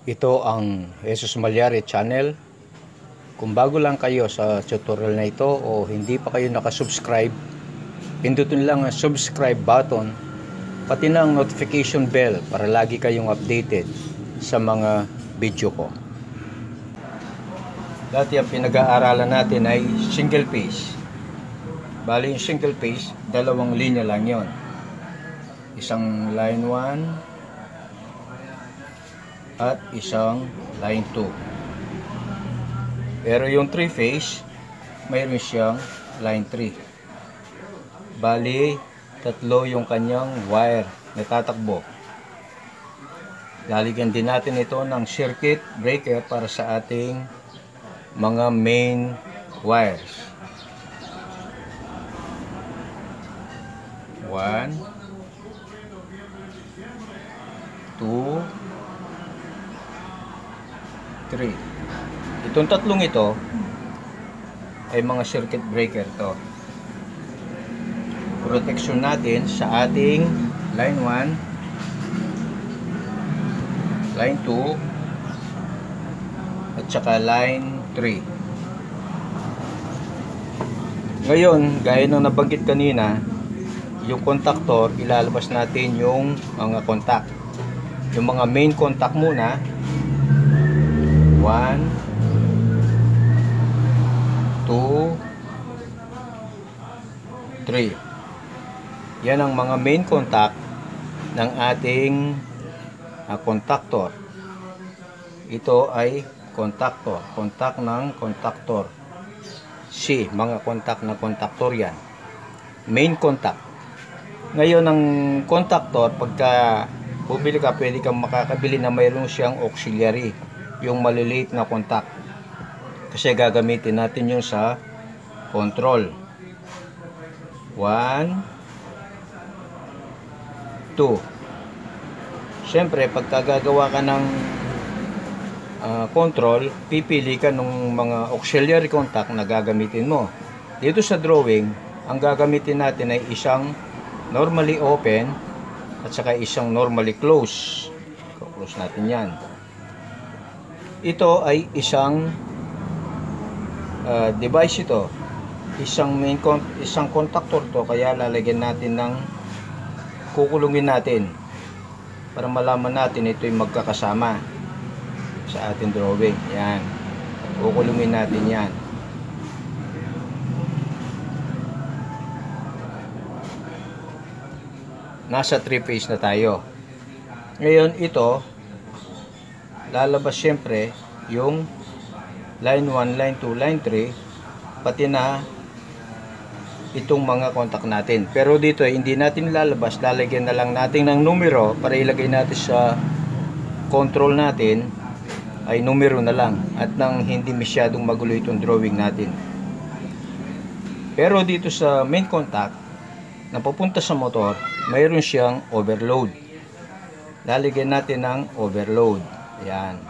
Ito ang Jesus Malyari Channel. Kung bago lang kayo sa tutorial na ito o hindi pa kayo nakasubscribe, pindutin lang ang subscribe button pati na ang notification bell para lagi kayong updated sa mga video ko. Dati ang pinag-aaralan natin ay single phase. Bali yung single phase, dalawang linya lang yon. Isang line 1 at isang line 2. Pero yung 3 phase, mayroon siyang line 3. Bali, tatlo yung kanyang wire na tatakbo. Lalagyan din natin ito ng circuit breaker para sa ating mga main wires. 1, 2, 3. Itong tatlong ito ay mga circuit breaker to. Protection natin sa ating line 1, line 2 at saka line 3. Ngayon, gaya ng nabanggit kanina, yung contactor, ilalabas natin yung mga contact. Yung mga main contact muna, 1, 2, 3. Yan ang mga main contact ng ating contactor. Ito ay contactor. Contact ng contactor. C. Mga contact ng contactor yan. Main contact. Ngayon ang contactor, pagka bumili ka, pwede kang makakabili na mayroon siyang auxiliary. Yung maliliit na contact. Kasi gagamitin natin yung sa control. 1, 2. Siyempre, pagka gagawa ka ng control, pipili ka ng mga auxiliary contact na gagamitin mo. Dito sa drawing, ang gagamitin natin ay isang normally open at saka isang normally close. Close natin yan. Ito ay isang device ito. Isang contactor to, kaya lalagyan natin ng kukulungin natin para malaman natin ito yung magkakasama sa ating drawing. Yan. Kukulungin natin yan. Nasa 3 phase na tayo. Ngayon ito, lalabas syempre yung line 1, line 2, line 3 pati na itong mga contact natin. Pero dito hindi natin lalabas, lalagyan na lang natin ng numero para ilagay natin sa control natin ay numero na lang at nang hindi masyadong magulo itong drawing natin. Pero dito sa main contact na papunta sa motor, mayroon siyang overload. Lalagyan natin ng overload. Ayan.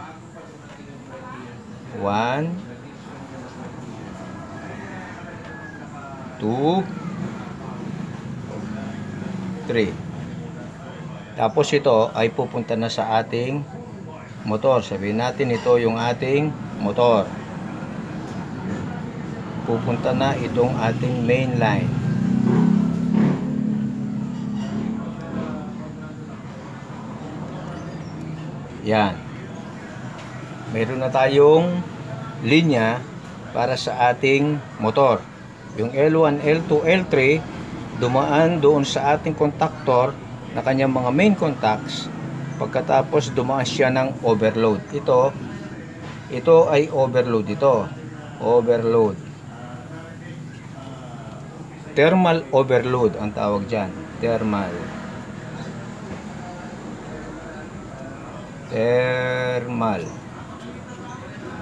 1, 2, 3. Tapos ito ay pupunta na sa ating motor. Sabihin natin ito yung ating motor. Pupunta na itong ating main line. Yan. Mayroon na tayong linya para sa ating motor. Yung L1, L2, L3 dumaan doon sa ating contactor na kanyang mga main contacts. Pagkatapos dumaan siya ng overload. Ito ay overload ito. Overload. Thermal overload ang tawag dyan. Thermal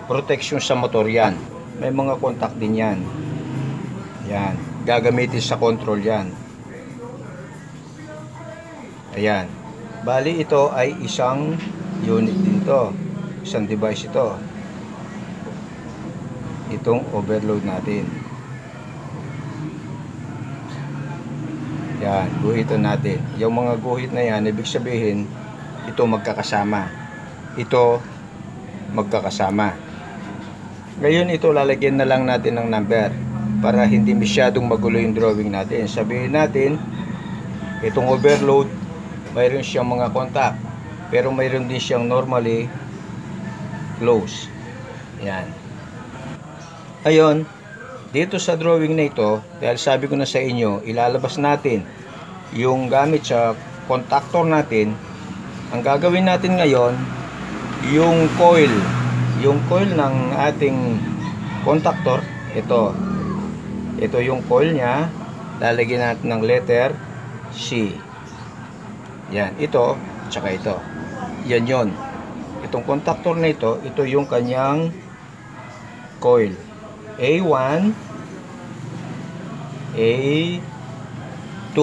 protection sa motor yan. May mga contact din yan. Yan. Gagamitin sa control yan. Ayan. Bali ito ay isang unit dito. Isang device ito. Itong overload natin. Yan. Guhitan natin. Yung mga guhit na yan, ibig sabihin ito magkakasama. Ito magkakasama. Ngayon ito lalagyan na lang natin ng number para hindi masyadong magulo yung drawing natin. Sabihin natin itong overload mayroon siyang mga contact, pero mayroon din siyang normally close. Yan. Ayun, dito sa drawing na ito, dahil sabi ko na sa inyo, ilalabas natin yung gamit sa contactor natin. Ang gagawin natin ngayon, yung coil ng ating contactor, ito yung coil nya, lalagyan natin ng letter C. Yan, ito, tsaka ito. Yan yon. Itong contactor na ito yung kanyang coil. A1, A2.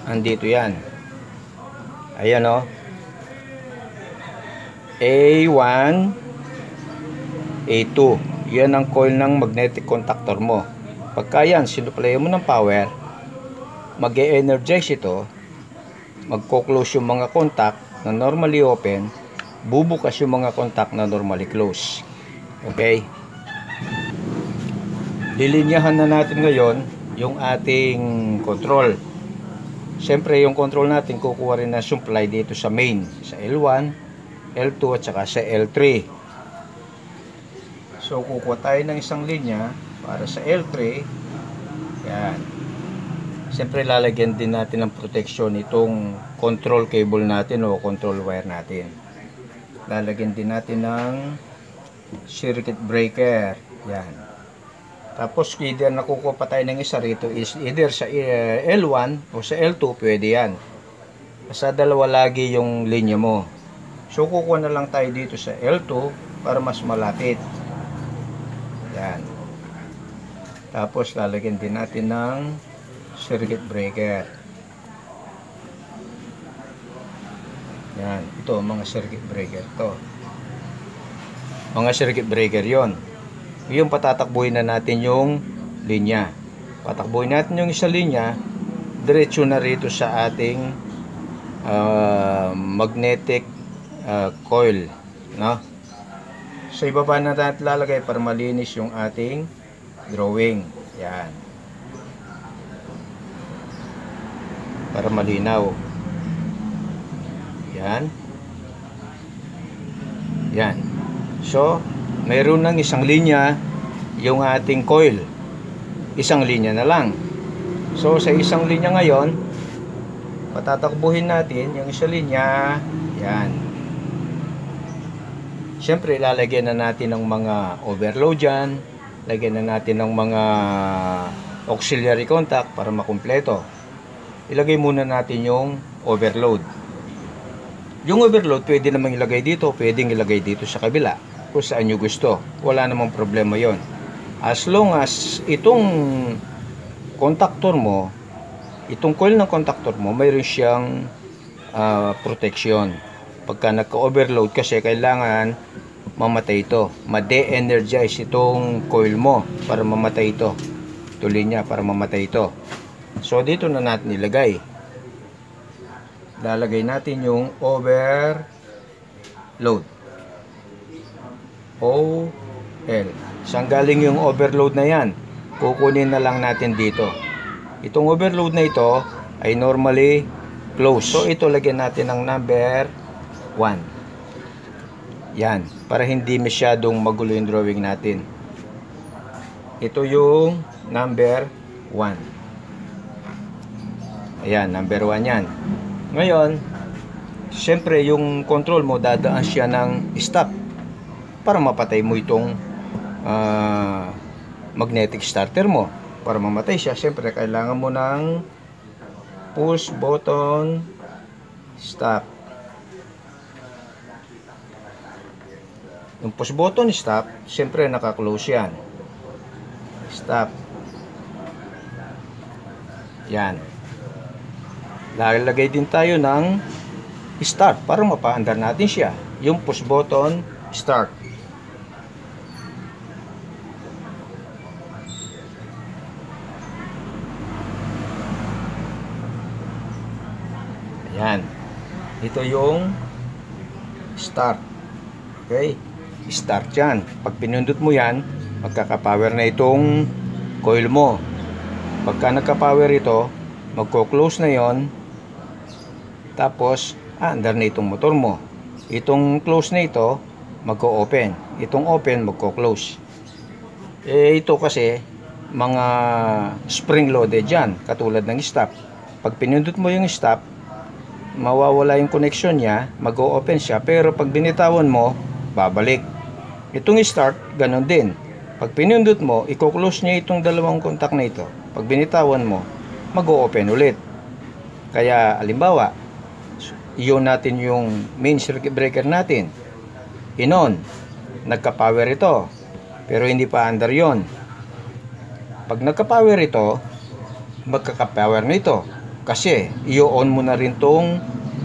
Andito yan. Ayan o. A1, A2. Yan ang coil ng magnetic contactor mo. Pagka yan, sinuplayan mo ng power, mag-e-energize ito, magko-close yung mga contact na normally open, bubukas yung mga contact na normally close. Okay? Lilinyahan na natin ngayon yung ating control. Siyempre, yung control natin kukuha rin na supply dito sa main, sa L1, L2 at saka sa L3. So, kukuha tayo ng isang linya para sa L3. Yan. Siyempre, lalagyan din natin ng protection itong control cable natin o control wire natin. Lalagyan din natin ng circuit breaker. Yan. Tapos, either nakukuha pa tayo ng isa rito is either sa L1 o sa L2, pwede yan. Sa dalawa lagi yung linya mo. So, kukuha na lang tayo dito sa L2 para mas malapit. Yan. Tapos, lalagyan din natin ng circuit breaker. Yan. Ito, mga circuit breaker to. Mga circuit breaker yon. Yung patatakbuhin na natin yung linya. Patakbuhin natin yung isang linya, diretso na rito sa ating magnetic coil, no? So ibaba na natin lalagay para malinis yung ating drawing. Yan. Para malinaw. Yan. Yan. So mayroon ng isang linya yung ating coil. Isang linya na lang. So, sa isang linya ngayon, patatakbuhin natin yung isang linya. Yan. Siyempre, lalagyan na natin ng mga overload dyan. Lagyan na natin ng mga auxiliary contact para makumpleto. Ilagay muna natin yung overload. Yung overload, pwede namang ilagay dito, pwedeng ilagay dito sa kabila. Kung saan nyo gusto, wala namang problema yon. As long as itong contactor mo, itong coil ng contactor mo, mayroon siyang protection. Pagka nagka-overload kasi kailangan mamatay ito, ma-de-energize itong coil mo para mamatay ito. Tuloy niya para mamatay ito. So dito na natin ilagay. Lalagay natin yung overload. OL. Saan galing yung overload na yan? Kukunin na lang natin dito. Itong overload na ito ay normally close. So ito lagyan natin ng number 1. Yan. Para hindi masyadong magulo yung drawing natin. Ito yung number 1. Ayan, number 1 yan. Ngayon, siyempre yung control mo dadaan siya ng stop para mapatay mo itong magnetic starter mo. Para mamatay siya, siyempre kailangan mo ng push button stop. Yung push button stop, siyempre naka-close yan. Stop. Yan. Lalagay din tayo ng start para mapaandar natin siya. Yung push button start. Yan. Ito yung start. Okay? Start yan. Pag pinindot mo yan, magkaka-power na itong coil mo. Pagka nagka-power ito, magko-close na yon. Tapos, under na itong motor mo. Itong close na ito, magko-open. Itong open, magko-close. Ito kasi, mga spring loaded yan, katulad ng stop. Pag pinindot mo yung stop, mawawala yung connection niya, mag-o-open siya, pero pag binitawan mo, babalik. Itong start, ganun din. Pag pinindot mo, i-close niya itong dalawang contact na ito. Pag binitawan mo, mag-o-open ulit. Kaya, alimbawa, iyon natin yung main circuit breaker natin. Inon, nagka-power ito, pero hindi pa under yon. Pag nagka-power ito, magkaka-power nito. Kasi, i-on mo na rin tong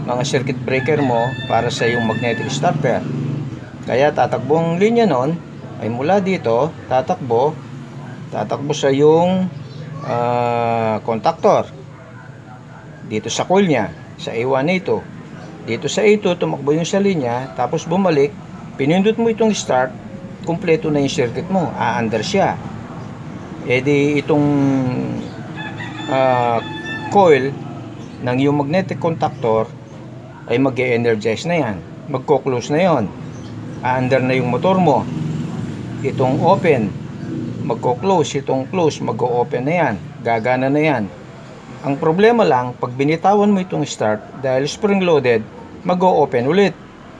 mga circuit breaker mo para sa yung magnetic starter. Kaya tatakbo ang linya nun ay mula dito, tatakbo sa yung contactor. Dito sa coil niya, sa A1 A2. Dito sa A2, tumakbo yung sa linya, tapos bumalik, pinindot mo itong start, kumpleto na yung circuit mo, aandar siya. Di itong coil ng yung magnetic contactor ay mag-e-energize na yan, magko-close na yon. Aandar na yung motor mo. Itong open, magko-close. Itong close, mag-o-open na yan. Gagana na yan. Ang problema lang, pag binitawan mo itong start, dahil spring loaded, mag-o-open ulit.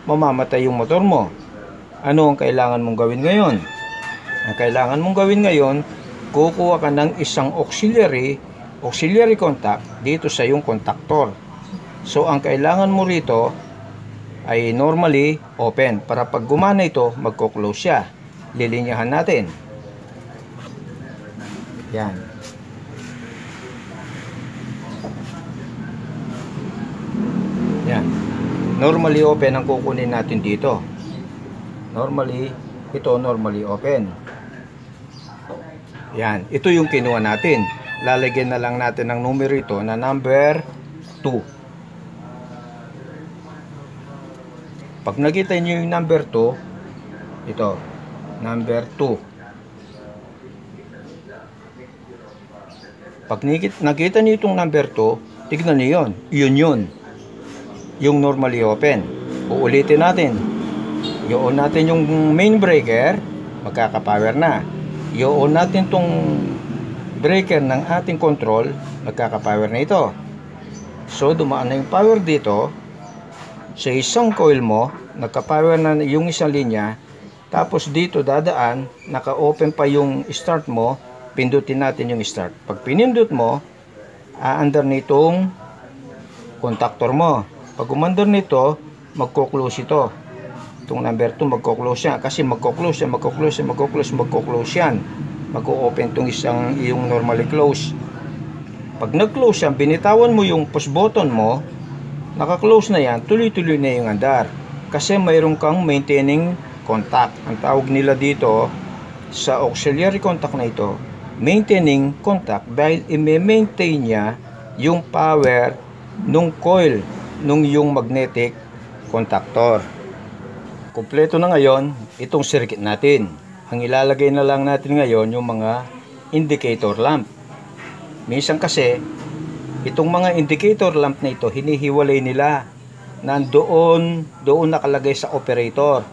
Mamamatay yung motor mo. Ano ang kailangan mong gawin ngayon? Ang kailangan mong gawin ngayon, kukuha ka ng isang auxiliary contact dito sa yung contactor. So, ang kailangan mo rito ay normally open. Para pag gumana ito, magko-close siya. Lilinyahan natin. Yan. Yan. Normally open ang kukunin natin dito. Normally, ito normally open. Yan. Ito yung kinuha natin. Lalagyan na lang natin ng numero ito na number 2. Pag nakita nyo yung number 2, ito, number 2. Pag nakita nyo itong number 2, tignan nyo yun. Yun. Yung normally open. Uulitin natin. I-on natin yung main breaker, magkaka-power na. I-on natin tong breaker ng ating control, magkaka-power na ito. So, dumaan na yung power dito. Sa isang coil mo, nagka-power na yung isang linya, tapos dito dadaan, naka-open pa yung start mo, pindutin natin yung start. Pag pinindot mo, aandar nitong contactor mo. Pag umandar nito, magko-close ito. Itong number 2, magko-close yan. Kasi magko-close yan. Mag-o-open itong isang yung normally close. Pag nag-close yan, binitawan mo yung push button mo, naka-close na yan, tuloy-tuloy na yung andar. Kasi mayroon kang maintaining contact. Ang tawag nila dito sa auxiliary contact na ito, maintaining contact, dahil i-maintain niya yung power nung coil, nung yung magnetic contactor. Kompleto na ngayon itong circuit natin. Ang ilalagay na lang natin ngayon yung mga indicator lamp. Minsan kasi, itong mga indicator lamp na ito, hinihiwalay nila. Nandoon nakalagay sa operator.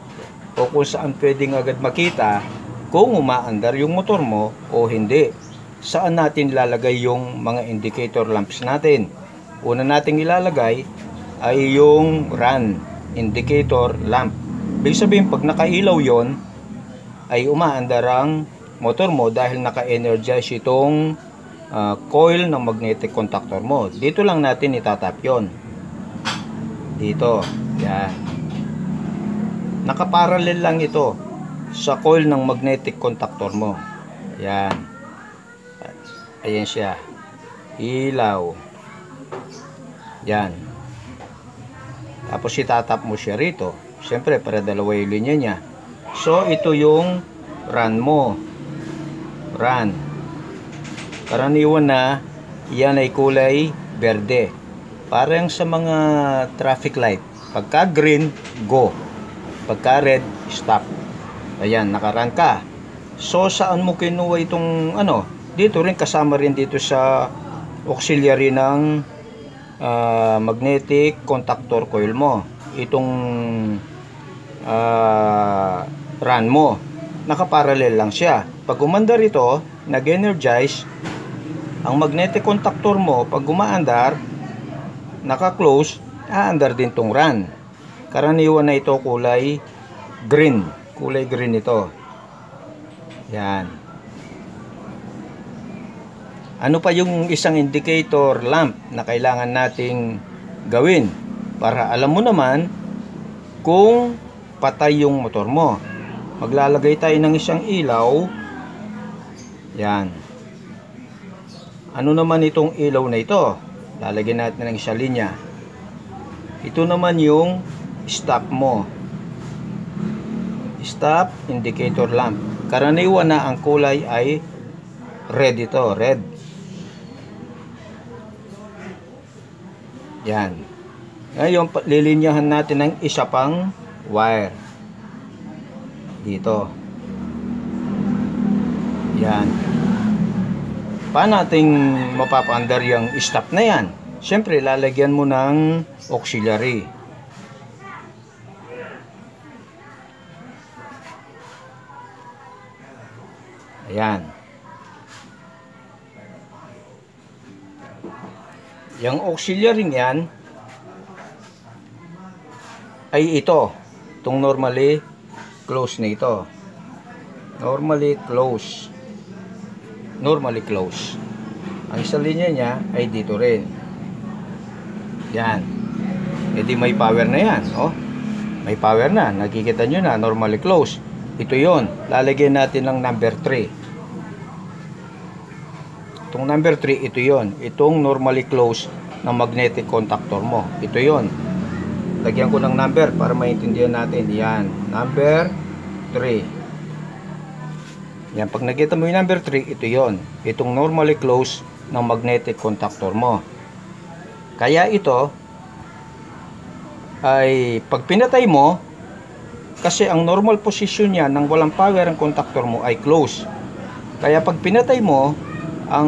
O kung saan pwedeng agad makita kung umaandar yung motor mo o hindi. Saan natin ilalagay yung mga indicator lamps natin? Una nating ilalagay ay yung run indicator lamp. Ibig sabihin, pag nakailaw yon ay umaandar ang motor mo dahil naka-energize itong coil ng magnetic contactor mo. Dito lang natin itatap yon. Dito. Yan. Nakaparallel lang ito sa coil ng magnetic contactor mo. Yan. Ayan siya. Ilaw. Yan. Tapos itatap mo siya rito. Siyempre, para dalawa yung linya niya. So, ito yung run mo. Run. Karaniwan na, yan ay kulay berde. Parang sa mga traffic light. Pagka green, go. Pagka red, stop. Ayan, nakarun ka. So, saan mo kinuha itong ano? Dito rin, kasama rin dito sa auxiliary ng magnetic contactor coil mo. Itong run mo. Nakaparallel lang siya. Pag umandar ito, nag-energize, ang magnetic contactor mo, pag umaandar, naka-close, aandar din tong run. Karaniwan na ito kulay green. Kulay green ito. Yan. Ano pa yung isang indicator lamp na kailangan nating gawin para alam mo naman kung patay yung motor mo? Maglalagay tayo ng isang ilaw. Yan. Ano naman itong ilaw na ito? Lalagyan natin ng isang linya. Ito naman yung stop mo. Stop indicator lamp. Karaniwan na ang kulay ay red ito, red. Yan. Ngayon, lilinyahan natin ng isa pang wire. Dito. Yan. Paano nating mapapaandar yung stop na yan? Siyempre, lalagyan mo ng auxiliary. Ayan. Yung auxiliary yan ay ito. Itong normally close na ito. Normally close. Normally close. Ang isa linya niya ay dito rin. Yan. E di may power na yan. Oh. May power na. Nakikita nyo na. Normally close. Ito yon. Lalagyan natin ng number 3. Itong number 3, ito yon. Itong normally close ng magnetic contactor mo. Ito yon. Lagyan ko ng number para maintindihan natin. Yan. Number 3. Yan. Pag nakita mo yung number 3, ito yon. Itong normally close ng magnetic contactor mo. Kaya ito ay pag pinatay mo, kasi ang normal position niya ng walang power ang contactor mo ay close. Kaya pag pinatay mo, ang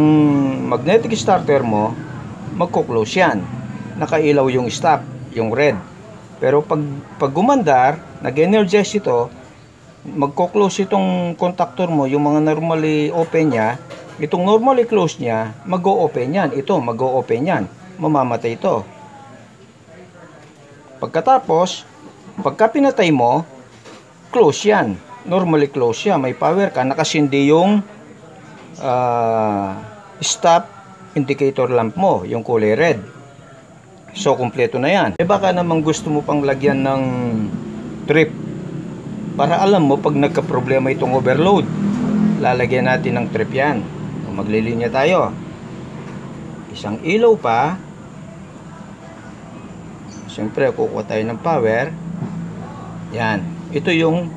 magnetic starter mo, magko-close yan. Nakailaw yung stop, yung red. Pero pag gumandar, nag-energize ito, magko-close itong contactor mo, yung mga normally open niya, itong normally close niya, mag-o-open yan. Ito, mag-o-open yan. Mamamatay ito. Pagkatapos, pagka pinatay mo, close yan. Normally close yan. May power ka. Nakasindi yung stop indicator lamp mo, yung kulay red. So, kumpleto na yan. E baka naman gusto mo pang lagyan ng trip para alam mo pag nagka-problema itong overload. Lalagyan natin ng trip yan. Maglilinya tayo. Isang ilaw pa. Siyempre, kukuha tayo ng power. Yan. Ito yung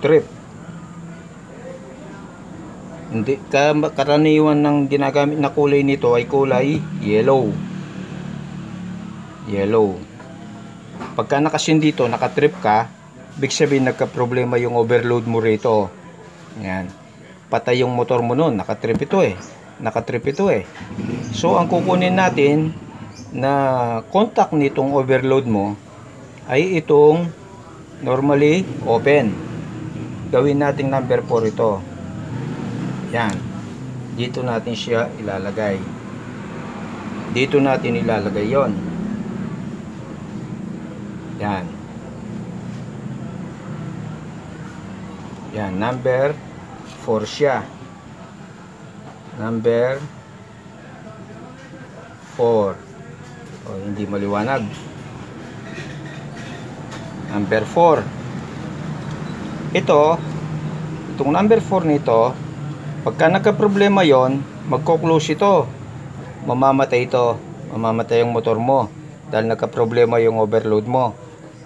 trip. Hindi, karaniwan ng ginagamit na kulay nito ay kulay yellow. Yellow. Pagka nakasin dito, nakatrip ka, big sabihin nagka-problema yung overload mo rito. Yan. Patay yung motor mo nun. Nakatrip ito eh. Nakatrip ito eh. So, ang kukunin natin na contact nitong overload mo ay itong normally open. Gawin nating number 4 ito. Yan. Dito natin siya ilalagay. Dito natin ilalagay yon. Yan. Yan. Number 4 siya. Number 4. O, hindi maliwanag. Number 4. Itong number 4 nito, pagka nagka-problema yon, magko-close ito. Mamamatay ito. Mamamatay yung motor mo dahil nagka-problema yung overload mo.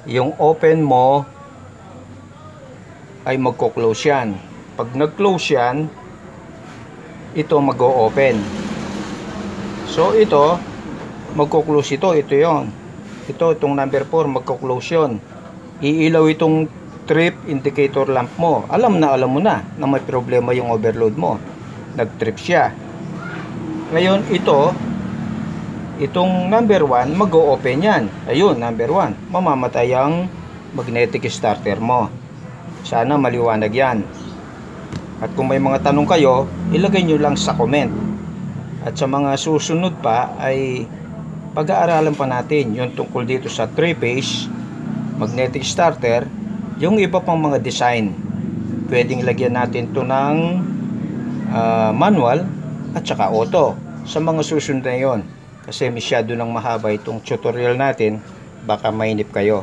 Yung open mo ay magko-close yan. Pag nag-close yan, ito mag-o-open. So ito, magko-close ito. Ito yon. Itong number 4, magko-close yun. iilaw itong trip indicator lamp mo. Alam mo na may problema yung overload mo. Nag-trip siya. Ngayon, itong number 1, mag-o-open yan. Ayun, number 1. Mamamatay ang magnetic starter mo. Sana maliwanag yan. At kung may mga tanong kayo, ilagay nyo lang sa comment. At sa mga susunod pa ay pag-aaralan pa natin yung tungkol dito sa 3-phase magnetic starter, yung iba pang mga design. Pwedeng lagyan natin to ng manual at saka auto sa mga susunod na yon. Kasi masyado nang mahaba itong tutorial natin, baka mainip kayo.